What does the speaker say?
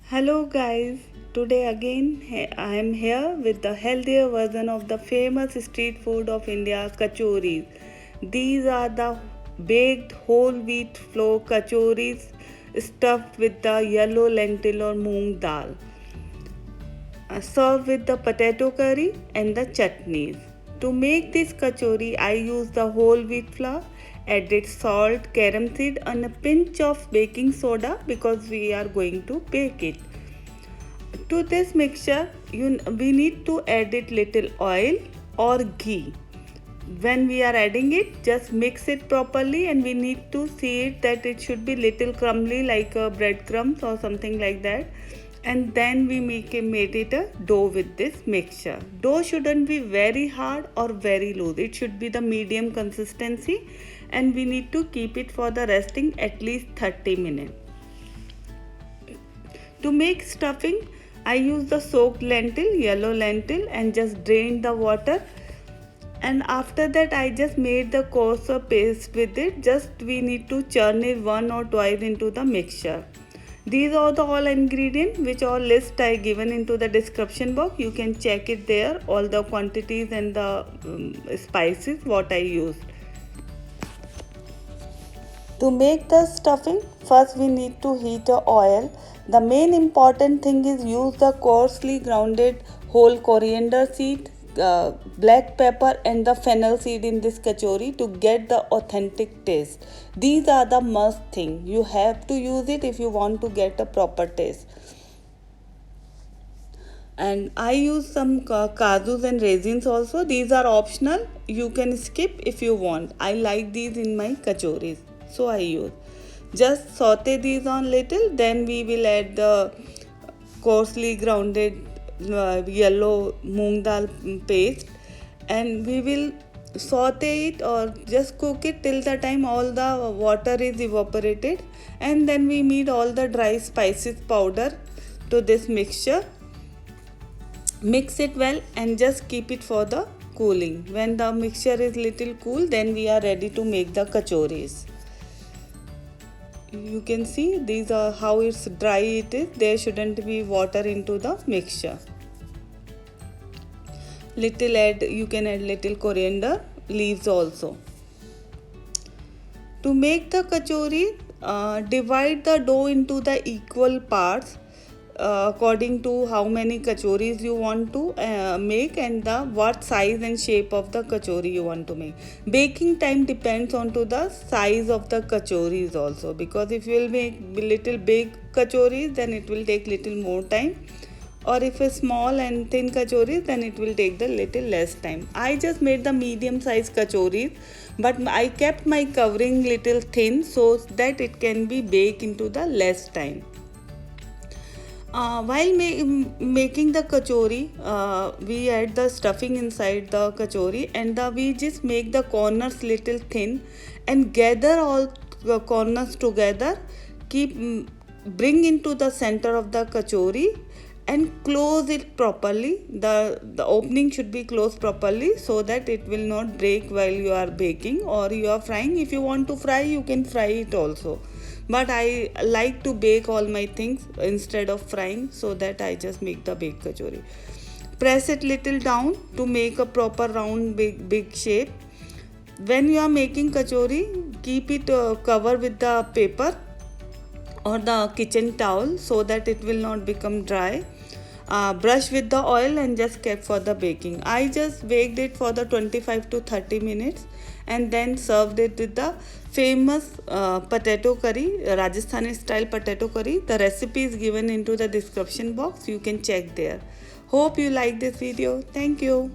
Hello guys, today again I am here with the healthier version of the famous street food of India, kachoris. These are the baked whole wheat flour kachoris stuffed with the yellow lentil or moong dal. Serve with the potato curry and the chutneys. To make this kachori, I use the whole wheat flour, added salt, carom seed, and a pinch of baking soda because we are going to bake it. To this mixture, we need to add it little oil or ghee. When we are adding it, just mix it properly, and we need to see it that it should be little crumbly like breadcrumbs or something like that. And then we made it a dough with this mixture. Dough shouldn't be very hard or very loose. It should be the medium consistency, and we need to keep it for the resting at least 30 minutes. To make stuffing, I use the soaked lentil, yellow lentil, and just drain the water. And after that, I just made the coarser paste with it. Just we need to churn it one or twice into the mixture. These are the all ingredients which all list I given into the description box. You can check it there, all the quantities and the spices what I used. To make the stuffing, first we need to heat the oil. The main important thing is use the coarsely grounded whole coriander seed, black pepper and the fennel seed in this kachori to get the authentic taste. These are the must thing. You have to use it if you want to get a proper taste. And I use some kajus and raisins also. These are optional. You can skip if you want. I like these in my kachoris, so I use. Just saute these on little, then we will add the coarsely grounded yellow moong dal paste, and we will saute it or just cook it till the time all the water is evaporated, and then we need all the dry spices powder to this mixture. Mix it well and just keep it for the cooling. When the mixture is little cool, then we are ready to make the kachoris. You can see these are how it's dry it is. There shouldn't be water into the mixture. You can add little coriander leaves also. To make the kachori, divide the dough into the equal parts according to how many kachoris you want to make and the what size and shape of the kachori you want to make. Baking time depends on to the size of the kachoris also, because if you will make little big kachoris, then it will take little more time, or if a small and thin kachoris, then it will take the little less time. I just made the medium size kachoris, but I kept my covering little thin so that it can be baked into the less time. While making the kachori, we add the stuffing inside the kachori, and we just make the corners little thin and gather all the corners together. Bring into the center of the kachori and close it properly. The opening should be closed properly so that it will not break while you are baking or you are frying. If you want to fry, you can fry it also, but I like to bake all my things instead of frying, so that I just make the baked kachori. Press it little down to make a proper round big shape. When you are making kachori, keep it covered with the paper or the kitchen towel so that it will not become dry. Brush with the oil and just kept for the baking. I just baked it for the 25 to 30 minutes and then served it with the famous potato curry, Rajasthani style potato curry. The recipe is given into the description box. You can check there. Hope you like this video. Thank you.